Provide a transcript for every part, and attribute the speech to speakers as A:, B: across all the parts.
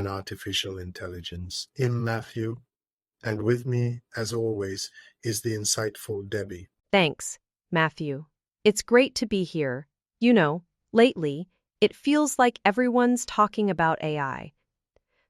A: and artificial intelligence. I'm Matthew, and with me, as always, is the insightful Debbie.
B: Thanks, Matthew. It's great to be here. You know, lately, it feels like everyone's talking about AI.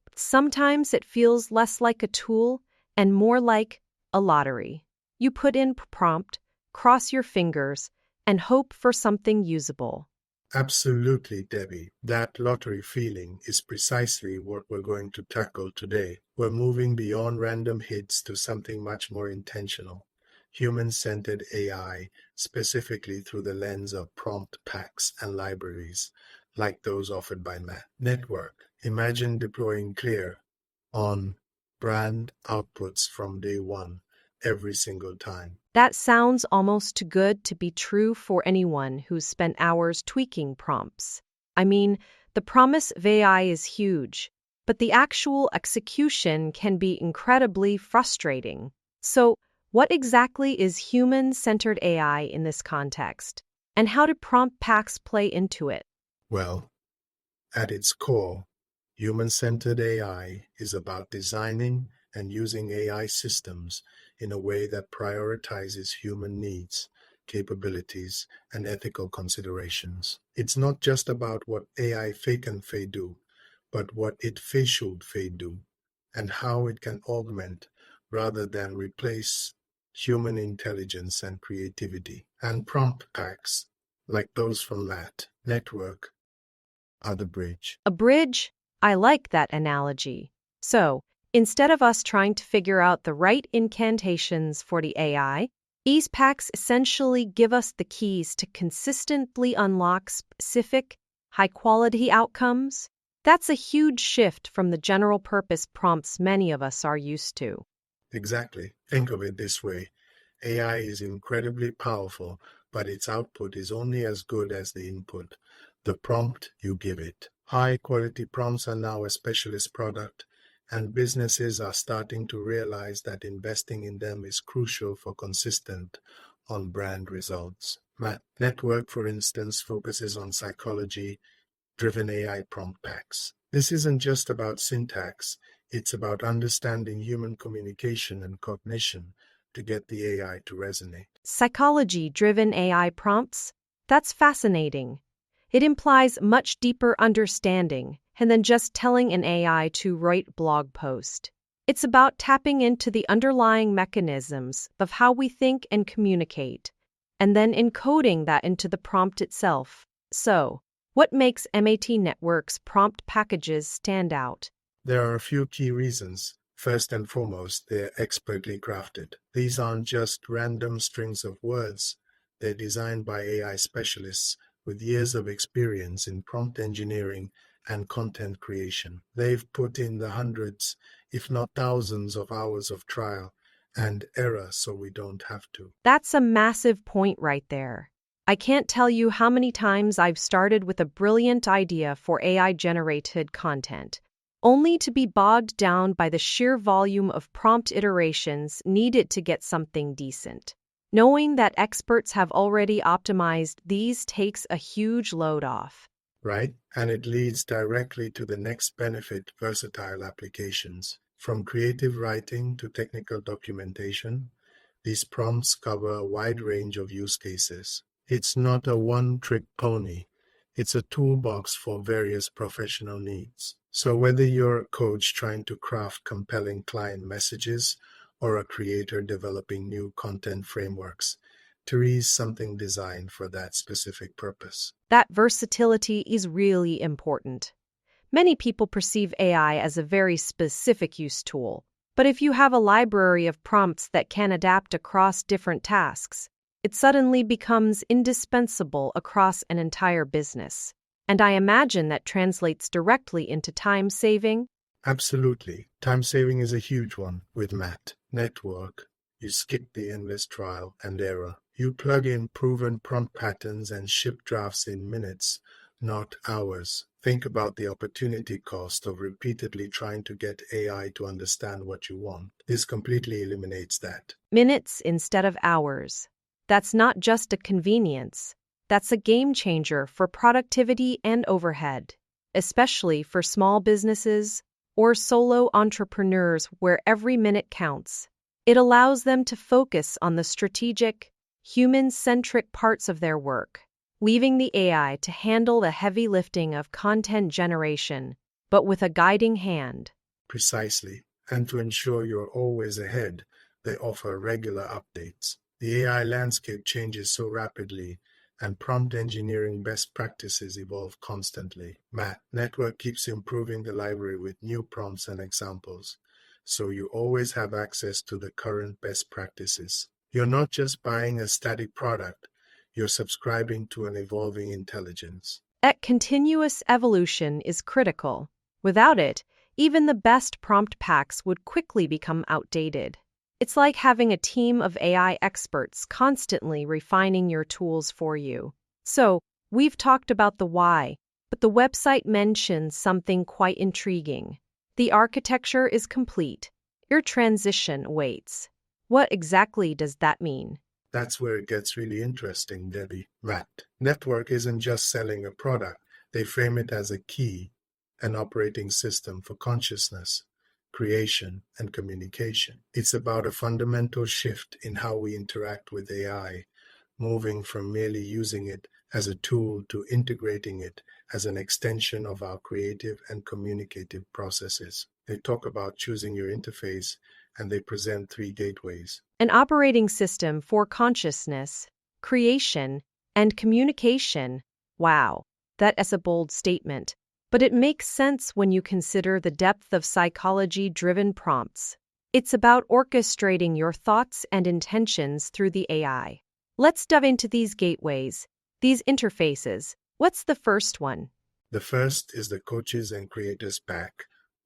B: But sometimes it feels less like a tool and more like a lottery. You put in prompt, cross your fingers, and hope for something usable.
A: Absolutely, Debbie. That lottery feeling is precisely what we're going to tackle today. We're moving beyond random hits to something much more intentional. Human-centered AI, specifically through the lens of prompt packs and libraries, like those offered by MAT.Network. Imagine deploying Clear on brand outputs from day one, every single time.
B: That sounds almost too good to be true for anyone who's spent hours tweaking prompts. I mean, the promise of AI is huge, but the actual execution can be incredibly frustrating. So, what exactly is human-centered AI in this context? And how do prompt packs play into it?
A: Well, at its core, human-centered AI is about designing and using AI systems in a way that prioritizes human needs, capabilities, and ethical considerations. It's not just about what AI can do, but what it should do, and how it can augment rather than replace human intelligence and creativity. And prompt packs, like those from MAT.Network, are the bridge.
B: A bridge? I like that analogy. So, instead of us trying to figure out the right incantations for the AI, these packs essentially give us the keys to consistently unlock specific, high-quality outcomes. That's a huge shift from the general-purpose prompts many of us are used to.
A: Exactly. Think of it this way. AI is incredibly powerful, but its output is only as good as the input, the prompt you give it. High-quality prompts are now a specialist product, and businesses are starting to realize that investing in them is crucial for consistent on-brand results. MAT.Network, for instance, focuses on psychology-driven AI prompt packs. This isn't just about syntax, it's about understanding human communication and cognition to get the AI to resonate.
B: Psychology-driven AI prompts? That's fascinating. It implies much deeper understanding than just telling an AI to write blog post. It's about tapping into the underlying mechanisms of how we think and communicate, and then encoding that into the prompt itself. So, what makes MAT.Network's prompt packages stand out?
A: There are a few key reasons. First and foremost, they're expertly crafted. These aren't just random strings of words. They're designed by AI specialists with years of experience in prompt engineering and content creation. They've put in the hundreds, if not thousands, of hours of trial and error so we don't have to.
B: That's a massive point right there. I can't tell you how many times I've started with a brilliant idea for AI-generated content, only to be bogged down by the sheer volume of prompt iterations needed to get something decent. Knowing that experts have already optimized these takes a huge load off.
A: Right? And it leads directly to the next benefit: versatile applications. From creative writing to technical documentation, these prompts cover a wide range of use cases. It's not a one-trick pony. It's a toolbox for various professional needs. So whether you're a coach trying to craft compelling client messages or a creator developing new content frameworks, there is something designed for that specific purpose.
B: That versatility is really important. Many people perceive AI as a very specific use tool, but if you have a library of prompts that can adapt across different tasks, it suddenly becomes indispensable across an entire business. And I imagine that translates directly into time saving.
A: Absolutely. Time saving is a huge one. With MAT.Network, you skip the endless trial and error. You plug in proven prompt patterns and ship drafts in minutes, not hours. Think about the opportunity cost of repeatedly trying to get AI to understand what you want. This completely eliminates that.
B: Minutes instead of hours. That's not just a convenience. That's a game changer for productivity and overhead, especially for small businesses or solo entrepreneurs where every minute counts. It allows them to focus on the strategic, human-centric parts of their work, leaving the AI to handle the heavy lifting of content generation, but with a guiding hand.
A: Precisely. And to ensure you're always ahead, they offer regular updates. The AI landscape changes so rapidly, and prompt engineering best practices evolve constantly. MAT.Network keeps improving the library with new prompts and examples, so you always have access to the current best practices. You're not just buying a static product, you're subscribing to an evolving intelligence.
B: That continuous evolution is critical. Without it, even the best prompt packs would quickly become outdated. It's like having a team of AI experts constantly refining your tools for you. So, we've talked about the why, but the website mentions something quite intriguing. The architecture is complete. Your transition waits. What exactly does that mean?
A: That's where it gets really interesting, Debbie. MAT.Network isn't just selling a product. They frame it as a key, an operating system for consciousness, creation, and communication. It's about a fundamental shift in how we interact with AI, moving from merely using it as a tool to integrating it as an extension of our creative and communicative processes. They talk about choosing your interface, and they present 3 gateways.
B: An operating system for consciousness, creation, and communication. Wow, that is a bold statement. But it makes sense when you consider the depth of psychology-driven prompts. It's about orchestrating your thoughts and intentions through the AI. Let's dive into these gateways, these interfaces. What's the first one?
A: The first is the Coaches and Creators Pack,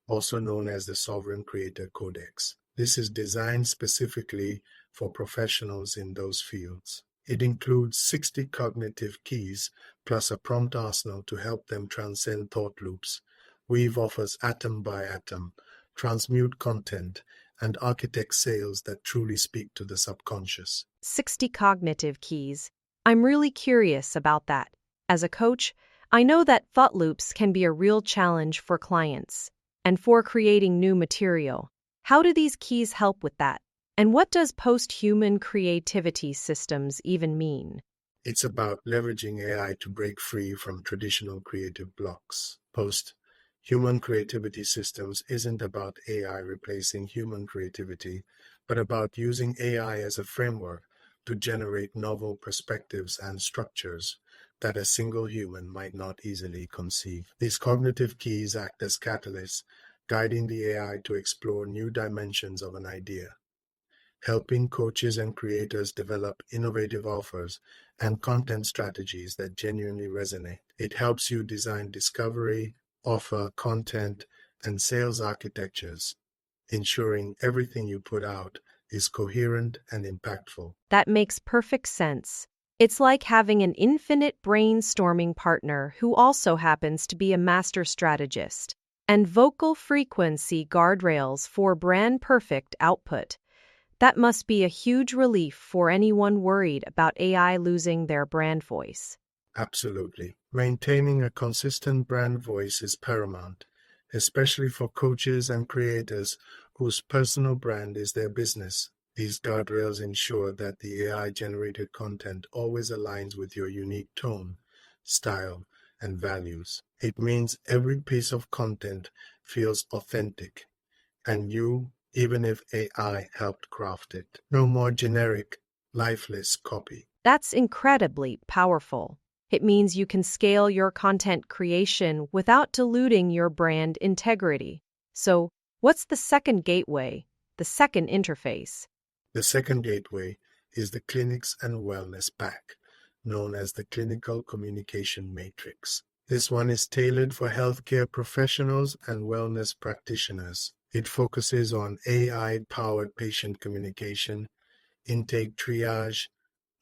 A: also known as the Sovereign Creator Codex. This is designed specifically for professionals in those fields. It includes 60 cognitive keys plus a prompt arsenal to help them transcend thought loops. Weave offers atom by atom, transmute content, and architect sales that truly speak to the subconscious.
B: 60 cognitive keys. I'm really curious about that. As a coach, I know that thought loops can be a real challenge for clients and for creating new material. How do these keys help with that? And what does post-human creativity systems even mean?
A: It's about leveraging AI to break free from traditional creative blocks. Post-human creativity systems isn't about AI replacing human creativity, but about using AI as a framework to generate novel perspectives and structures that a single human might not easily conceive. These cognitive keys act as catalysts, guiding the AI to explore new dimensions of an idea, helping coaches and creators develop innovative offers and content strategies that genuinely resonate. It helps you design discovery, offer, content, and sales architectures, ensuring everything you put out is coherent and impactful.
B: That makes perfect sense. It's like having an infinite brainstorming partner who also happens to be a master strategist. And vocal frequency guardrails for brand-perfect output. That must be a huge relief for anyone worried about AI losing their brand voice.
A: Absolutely. Maintaining a consistent brand voice is paramount, especially for coaches and creators whose personal brand is their business. These guardrails ensure that the AI-generated content always aligns with your unique tone, style, and values. It means every piece of content feels authentic, and you, even if AI helped craft it. No more generic, lifeless copy.
B: That's incredibly powerful. It means you can scale your content creation without diluting your brand integrity. So, what's the second gateway, the second interface?
A: The second gateway is the Clinics and Wellness Pack, known as the Clinical Communication Matrix. This one is tailored for healthcare professionals and wellness practitioners. It focuses on AI-powered patient communication, intake triage,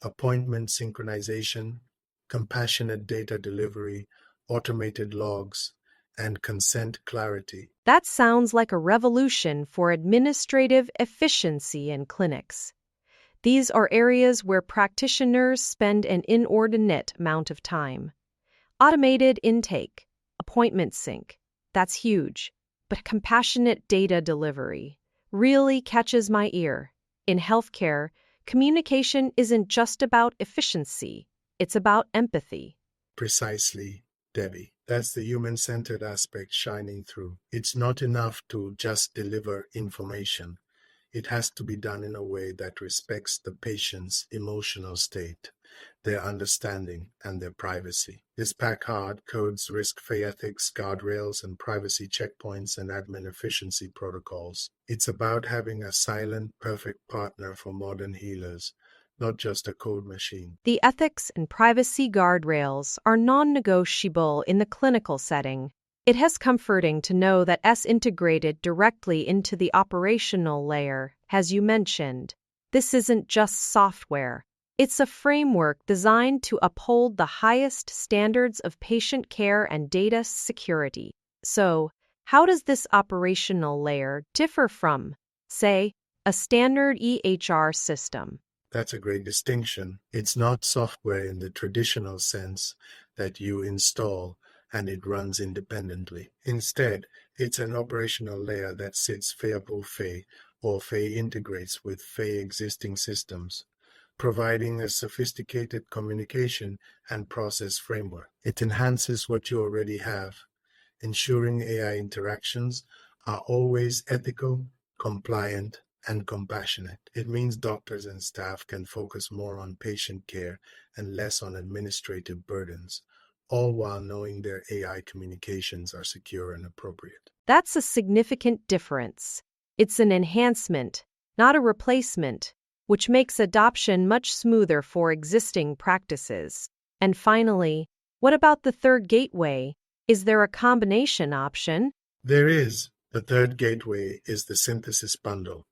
A: appointment synchronization, compassionate data delivery, automated logs, and consent clarity.
B: That sounds like a revolution for administrative efficiency in clinics. These are areas where practitioners spend an inordinate amount of time. Automated intake, appointment sync, that's huge. but compassionate data delivery really catches my ear. In healthcare, communication isn't just about efficiency, it's about empathy.
A: Precisely, Debbie. That's the human-centered aspect shining through. It's not enough to just deliver information. It has to be done in a way that respects the patient's emotional state, their understanding, and their privacy. This Packard codes risk-free ethics, guardrails, and privacy checkpoints and admin efficiency protocols. It's about having a silent, perfect partner for modern healers, not just a code machine.
B: The ethics and privacy guardrails are non-negotiable in the clinical setting. It is comforting to know that S integrated directly into the operational layer, as you mentioned. This isn't just software. It's a framework designed to uphold the highest standards of patient care and data security. So, how does this operational layer differ from, say, a standard EHR system?
A: That's a great distinction. It's not software in the traditional sense that you install and it runs independently. Instead, it's an operational layer that sits Fay above Fay or Fay integrates with Fay existing systems, providing a sophisticated communication and process framework. It enhances what you already have, ensuring AI interactions are always ethical, compliant, and compassionate. It means doctors and staff can focus more on patient care and less on administrative burdens, all while knowing their AI communications are secure and appropriate.
B: That's a significant difference. It's an enhancement, not a replacement, which makes adoption much smoother for existing practices. And finally, what about the third gateway? Is there a combination option?
A: There is. The third gateway is the synthesis bundle,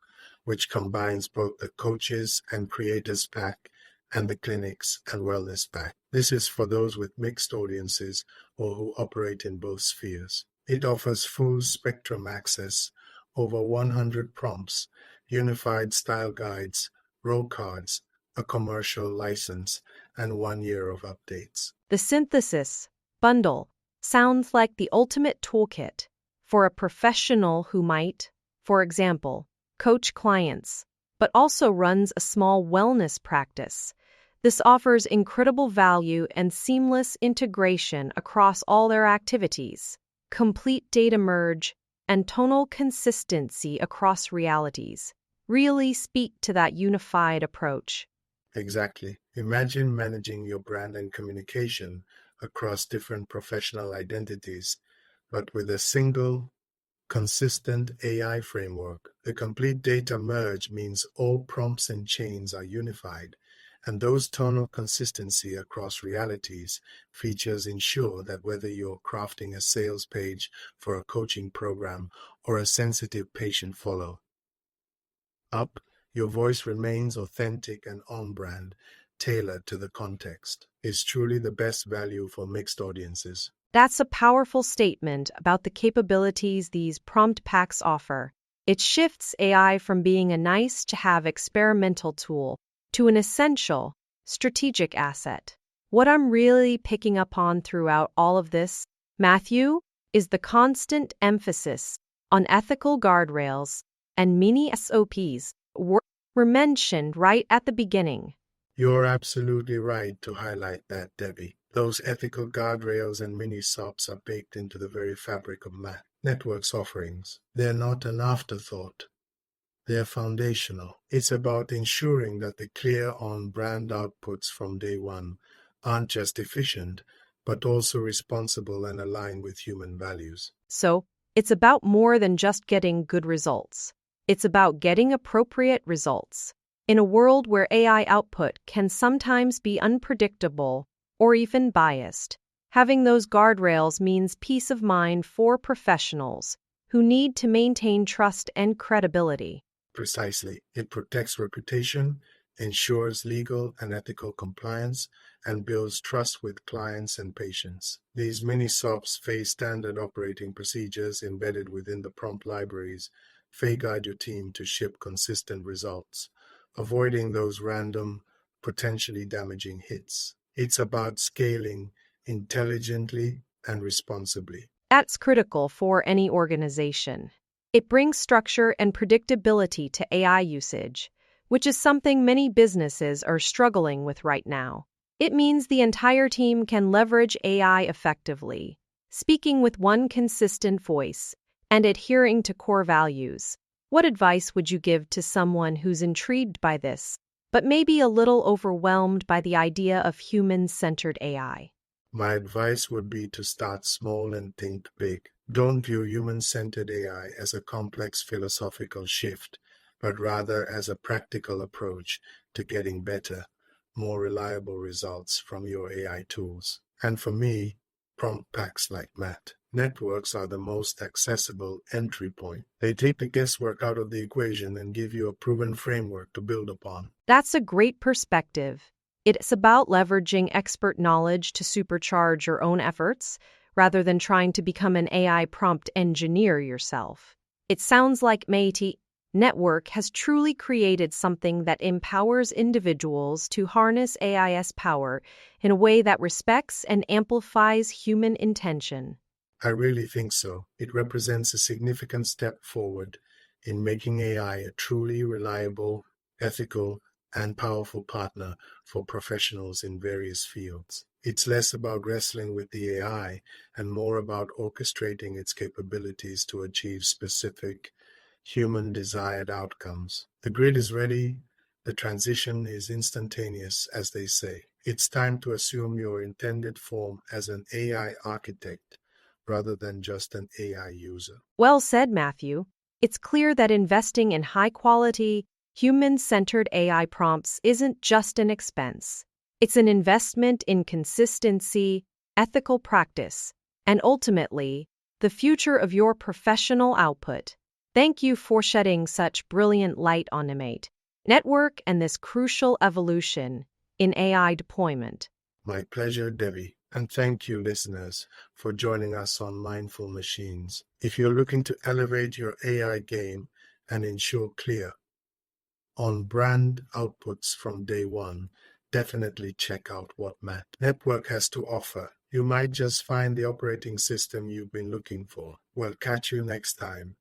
A: which combines both the coaches and creators pack and the clinics and wellness pack. This is for those with mixed audiences or who operate in both spheres. It offers full spectrum access, over 100 prompts, unified style guides, row cards, a commercial license, and 1 year of updates.
B: The synthesis bundle sounds like the ultimate toolkit for a professional who might, for example, coach clients, but also runs a small wellness practice. This offers incredible value and seamless integration across all their activities, complete data merge, and tonal consistency across realities. Really speak to that unified approach.
A: Exactly. Imagine managing your brand and communication across different professional identities, but with a single, consistent AI framework. The complete data merge means all prompts and chains are unified, and those tonal consistency across realities features ensure that whether you're crafting a sales page for a coaching program or a sensitive patient follow-up, your voice remains authentic and on-brand, tailored to the context. Is truly the best value for mixed audiences.
B: That's a powerful statement about the capabilities these prompt packs offer. It shifts AI from being a nice-to-have experimental tool to an essential, strategic asset. What I'm really picking up on throughout all of this, Matthew, is the constant emphasis on ethical guardrails and mini-SOPs were mentioned right at the beginning.
A: You're absolutely right to highlight that, Debbie. Those ethical guardrails and mini-SOPs are baked into the very fabric of MAT.Network's offerings. They're not an afterthought. They're foundational. It's about ensuring that the clear on-brand outputs from day one aren't just efficient, but also responsible and aligned with human values.
B: So, it's about more than just getting good results. It's about getting appropriate results. In a world where AI output can sometimes be unpredictable or even biased, having those guardrails means peace of mind for professionals who need to maintain trust and credibility.
A: Precisely. It protects reputation, ensures legal and ethical compliance, and builds trust with clients and patients. These mini-SOPs face standard operating procedures embedded within the prompt libraries, guide your team to ship consistent results, avoiding those random, potentially damaging hits. It's about scaling intelligently and responsibly.
B: That's critical for any organization. It brings structure and predictability to AI usage, which is something many businesses are struggling with right now. It means the entire team can leverage AI effectively, speaking with one consistent voice and adhering to core values. What advice would you give to someone who's intrigued by this, but maybe a little overwhelmed by the idea of human-centered AI?
A: My advice would be to start small and think big. Don't view human-centered AI as a complex philosophical shift, but rather as a practical approach to getting better, more reliable results from your AI tools. And for me, prompt packs like MAT networks are the most accessible entry point. They take the guesswork out of the equation and give you a proven framework to build upon.
B: That's a great perspective. It's about leveraging expert knowledge to supercharge your own efforts rather than trying to become an AI prompt engineer yourself. It sounds like MAT.Network has truly created something that empowers individuals to harness AI's power in a way that respects and amplifies human intention.
A: I really think so. It represents a significant step forward in making AI a truly reliable, ethical, and powerful partner for professionals in various fields. It's less about wrestling with the AI and more about orchestrating its capabilities to achieve specific human desired outcomes. The grid is ready. The transition is instantaneous, as they say. It's time to assume your intended form as an AI architect rather than just an AI user.
B: Well said, Matthew. It's clear that investing in high-quality, human-centered AI prompts isn't just an expense. It's an investment in consistency, ethical practice, and ultimately, the future of your professional output. Thank you for shedding such brilliant light on MAT.Network and this crucial evolution in AI deployment.
A: My pleasure, Debbie. And thank you, listeners, for joining us on Mindful Machines. If you're looking to elevate your AI game and ensure clear, on-brand outputs from day one, definitely check out what MAT.Network has to offer. You might just find the operating system you've been looking for. Well, catch you next time.